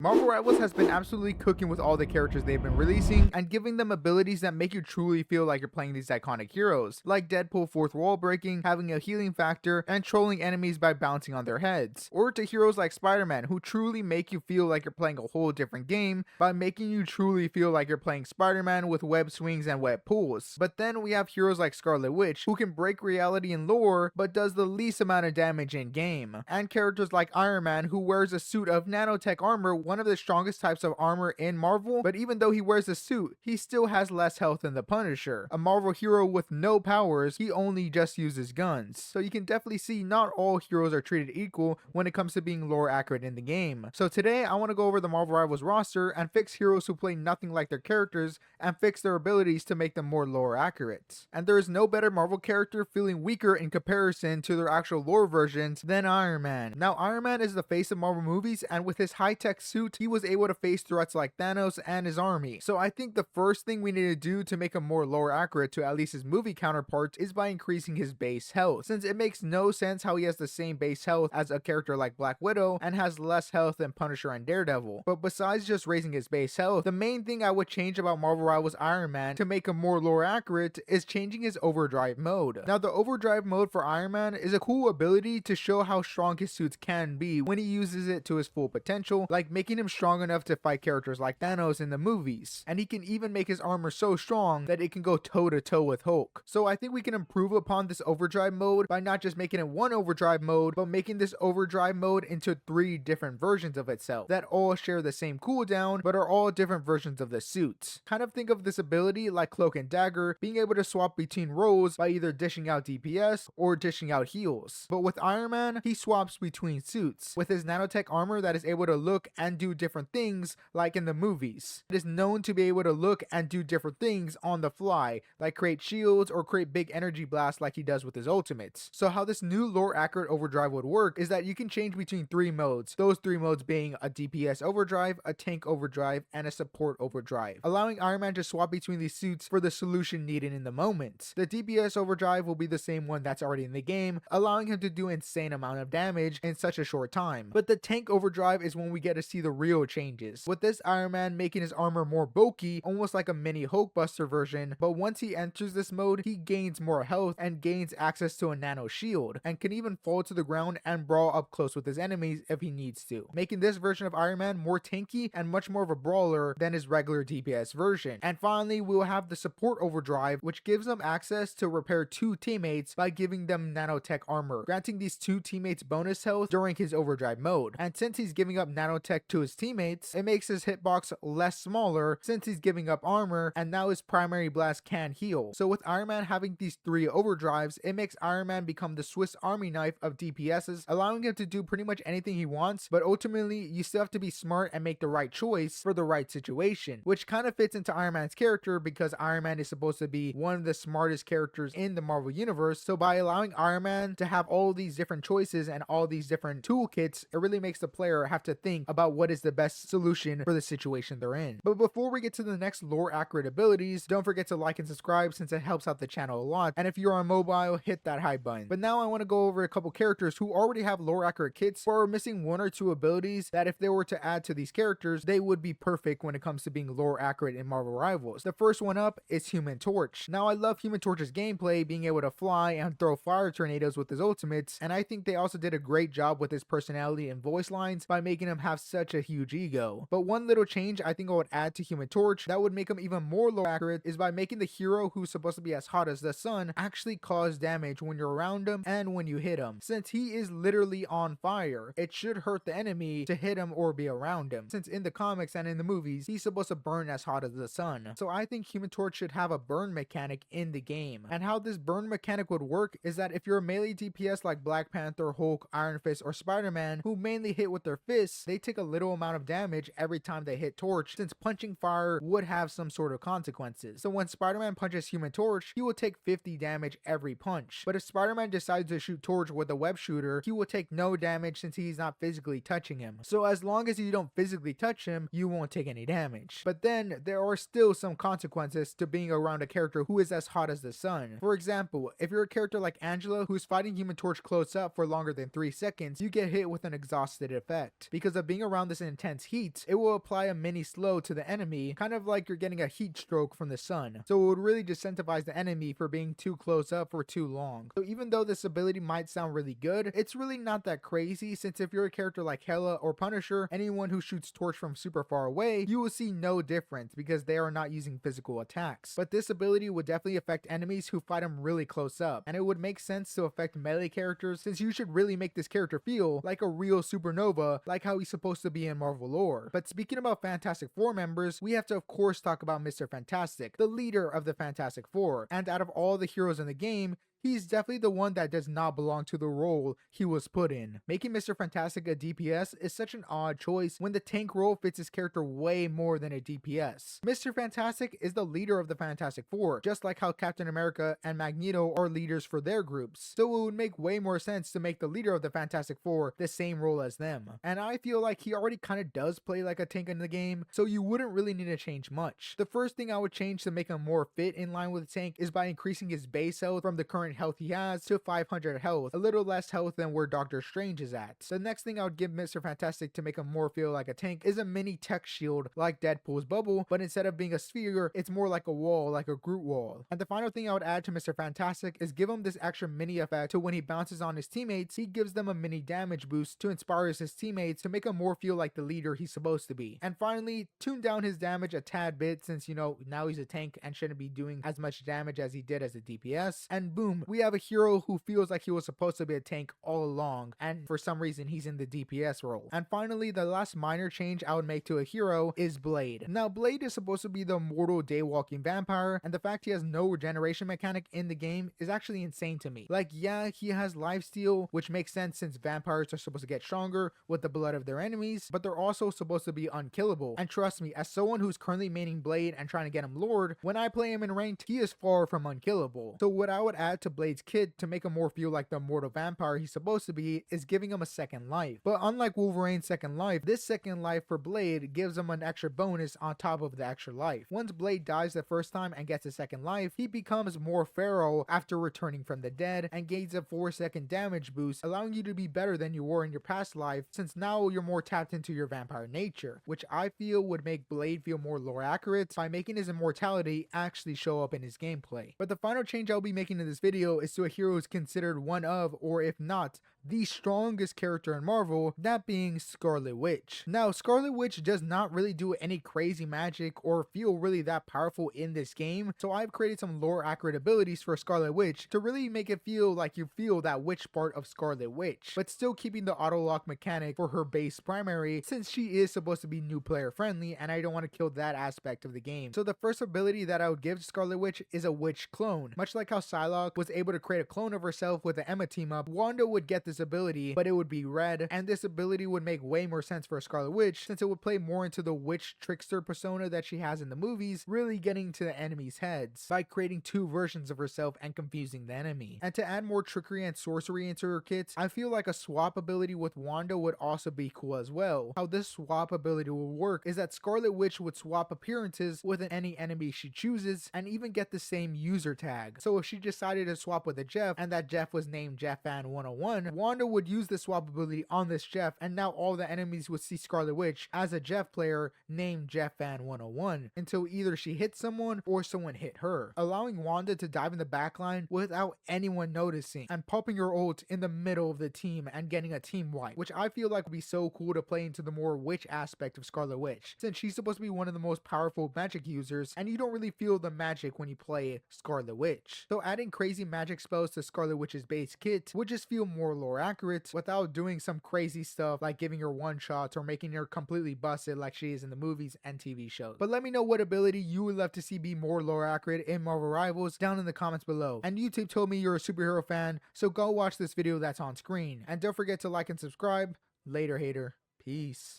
Marvel Rivals has been absolutely cooking with all the characters they've been releasing and giving them abilities that make you truly feel like you're playing these iconic heroes, like Deadpool fourth wall breaking, having a healing factor, and trolling enemies by bouncing on their heads, or to heroes like Spider-Man who truly make you feel like you're playing a whole different game by making you truly feel like you're playing Spider-Man with web swings and web pulls. But then we have heroes like Scarlet Witch who can break reality and lore but does the least amount of damage in game, and characters like Iron Man who wears a suit of nanotech armor, one of the strongest types of armor in Marvel, but even though he wears a suit, he still has less health than the Punisher. A Marvel hero with no powers, he only just uses guns. So you can definitely see not all heroes are treated equal when it comes to being lore accurate in the game. So today I want to go over the Marvel Rivals roster and fix heroes who play nothing like their characters and fix their abilities to make them more lore accurate. And there is no better Marvel character feeling weaker in comparison to their actual lore versions than Iron Man. Now Iron Man is the face of Marvel movies, and with his high-tech suit, he was able to face threats like Thanos and his army. So I think the first thing we need to do to make him more lore accurate to at least his movie counterparts is by increasing his base health, since it makes no sense how he has the same base health as a character like Black Widow and has less health than Punisher and Daredevil. But besides just raising his base health, the main thing I would change about Marvel Rivals Iron Man to make him more lore accurate is changing his overdrive mode. Now the overdrive mode for Iron Man is a cool ability to show how strong his suits can be when he uses it to his full potential, like making him strong enough to fight characters like Thanos in the movies. And he can even make his armor so strong that it can go toe to toe with Hulk. So I think we can improve upon this overdrive mode by not just making it one overdrive mode, but making this overdrive mode into 3 different versions of itself that all share the same cooldown but are all different versions of the suits. Kind of think of this ability like Cloak and Dagger, being able to swap between roles by either dishing out DPS or dishing out heals. But with Iron Man, he swaps between suits with his nanotech armor that is able to look and do different things like in the movies. It is known to be able to look and do different things on the fly, like create shields or create big energy blasts like he does with his ultimates. So how this new lore accurate overdrive would work is that you can change between 3 modes, those 3 modes being a DPS overdrive, a tank overdrive, and a support overdrive, allowing Iron Man to swap between these suits for the solution needed in the moment. The DPS overdrive will be the same one that's already in the game, allowing him to do insane amount of damage in such a short time. But the tank overdrive is when we get to see the real changes, with this Iron Man making his armor more bulky, almost like a mini Hulkbuster version, but once he enters this mode, he gains more health and gains access to a nano shield, and can even fall to the ground and brawl up close with his enemies if he needs to, making this version of Iron Man more tanky and much more of a brawler than his regular DPS version. And finally, we will have the support overdrive, which gives them access to repair 2 teammates by giving them nanotech armor, granting these 2 teammates bonus health during his overdrive mode. And since he's giving up nanotech to his teammates, it makes his hitbox less smaller since he's giving up armor, and now his primary blast can heal. So with Iron Man having these 3 overdrives, it makes Iron Man become the Swiss Army knife of DPSs, allowing him to do pretty much anything he wants, but ultimately you still have to be smart and make the right choice for the right situation, which kind of fits into Iron Man's character because Iron Man is supposed to be one of the smartest characters in the Marvel universe. So by allowing Iron Man to have all these different choices and all these different toolkits, it really makes the player have to think about what is the best solution for the situation they're in. But before we get to the next lore accurate abilities, don't forget to like and subscribe since it helps out the channel a lot, and if you're on mobile, hit that hype button. But now I want to go over a couple characters who already have lore accurate kits but are missing 1 or 2 abilities that if they were to add to these characters, they would be perfect when it comes to being lore accurate in Marvel Rivals. The first one up is Human Torch. Now I love Human Torch's gameplay, being able to fly and throw fire tornadoes with his ultimates, and I think they also did a great job with his personality and voice lines by making him have such a huge ego. But one little change I think I would add to Human Torch that would make him even more lore accurate is by making the hero who's supposed to be as hot as the sun actually cause damage when you're around him and when you hit him. Since he is literally on fire, it should hurt the enemy to hit him or be around him, since in the comics and in the movies he's supposed to burn as hot as the sun. So I think Human Torch should have a burn mechanic in the game. And how this burn mechanic would work is that if you're a melee DPS like Black Panther, Hulk, Iron Fist, or Spider-Man who mainly hit with their fists, they take a little amount of damage every time they hit Torch, since punching fire would have some sort of consequences. So when Spider-Man punches Human Torch, he will take 50 damage every punch. But if Spider-Man decides to shoot Torch with a web shooter, he will take no damage since he's not physically touching him. So as long as you don't physically touch him, you won't take any damage. But then there are still some consequences to being around a character who is as hot as the sun. For example, if you're a character like Angela who's fighting Human Torch close up for longer than 3 seconds, you get hit with an exhausted effect because of being around around this intense heat, it will apply a mini slow to the enemy, kind of like you're getting a heat stroke from the sun. So it would really disincentivize the enemy for being too close up for too long. So even though this ability might sound really good, it's really not that crazy, since if you're a character like Hela or Punisher, anyone who shoots torch from super far away, you will see no difference because they are not using physical attacks. But this ability would definitely affect enemies who fight them really close up, and it would make sense to affect melee characters, since you should really make this character feel like a real supernova, like how he's supposed to be in Marvel lore. But speaking about Fantastic Four members, we have to of course talk about Mr. Fantastic, the leader of the Fantastic Four, and out of all the heroes in the game, he's definitely the one that does not belong to the role he was put in. Making Mr. Fantastic a DPS is such an odd choice when the tank role fits his character way more than a DPS. Mr. Fantastic is the leader of the Fantastic Four, just like how Captain America and Magneto are leaders for their groups. So it would make way more sense to make the leader of the Fantastic Four the same role as them. And I feel like he already kind of does play like a tank in the game, so you wouldn't really need to change much. The first thing I would change to make him more fit in line with the tank is by increasing his base health from the current health he has to 500 health, a little less health than where Doctor Strange is at. The next thing I would give Mr. Fantastic to make him more feel like a tank is a mini tech shield like Deadpool's bubble, but instead of being a sphere, it's more like a wall, like a Groot wall. And the final thing I would add to Mr. Fantastic is give him this extra mini effect to when he bounces on his teammates, he gives them a mini damage boost to inspire his teammates to make him more feel like the leader he's supposed to be. And finally, tune down his damage a tad bit, since now he's a tank and shouldn't be doing as much damage as he did as a DPS. And boom, we have a hero who feels like he was supposed to be a tank all along, and for some reason he's in the DPS role. And finally, the last minor change I would make to a hero is Blade. Now Blade is supposed to be the mortal daywalking vampire, and the fact he has no regeneration mechanic in the game is actually insane to me. Like, yeah, he has lifesteal, which makes sense since vampires are supposed to get stronger with the blood of their enemies, but they're also supposed to be unkillable. And trust me, as someone who's currently maining Blade and trying to get him lured, when I play him in ranked, he is far from unkillable. So what I would add to Blade's kit to make him more feel like the mortal vampire he's supposed to be is giving him a second life. But unlike Wolverine's second life, this second life for Blade gives him an extra bonus on top of the extra life. Once Blade dies the first time and gets a second life, he becomes more feral after returning from the dead and gains a 4-second damage boost, allowing you to be better than you were in your past life, since now you're more tapped into your vampire nature, which I feel would make Blade feel more lore accurate by making his immortality actually show up in his gameplay. But the final change I'll be making in this video is to a hero who's considered one of, or if not, the strongest character in Marvel, that being Scarlet Witch. Now, Scarlet Witch does not really do any crazy magic or feel really that powerful in this game, so I've created some lore accurate abilities for Scarlet Witch to really make it feel like you feel that witch part of Scarlet Witch, but still keeping the auto lock mechanic for her base primary, since she is supposed to be new player friendly and I don't want to kill that aspect of the game. So the first ability that I would give to Scarlet Witch is a witch clone. Much like how Psylocke was able to create a clone of herself with the Emma team up, Wanda would get this ability, but it would be red, and this ability would make way more sense for Scarlet Witch since it would play more into the witch trickster persona that she has in the movies, really getting to the enemy's heads by creating two versions of herself and confusing the enemy. And to add more trickery and sorcery into her kit, I feel like a swap ability with Wanda would also be cool as well. How this swap ability will work is that Scarlet Witch would swap appearances with any enemy she chooses and even get the same user tag. So if she decided to swap with a Jeff and that Jeff was named JeffFan101, Wanda would use the swap ability on this Jeff, and now all the enemies would see Scarlet Witch as a Jeff player named JeffFan101 until either she hit someone or someone hit her, allowing Wanda to dive in the backline without anyone noticing and popping her ult in the middle of the team and getting a team wipe, which I feel like would be so cool to play into the more witch aspect of Scarlet Witch, since she's supposed to be one of the most powerful magic users and you don't really feel the magic when you play Scarlet Witch. So adding crazy magic spells to Scarlet Witch's base kit would just feel more lore accurate without doing some crazy stuff like giving her one shots or making her completely busted like she is in the movies and TV shows. But let me know what ability you would love to see be more lore accurate in Marvel Rivals down in the comments below. And YouTube told me you're a superhero fan, so go watch this video that's on screen. And don't forget to like and subscribe. Later, hater. Peace.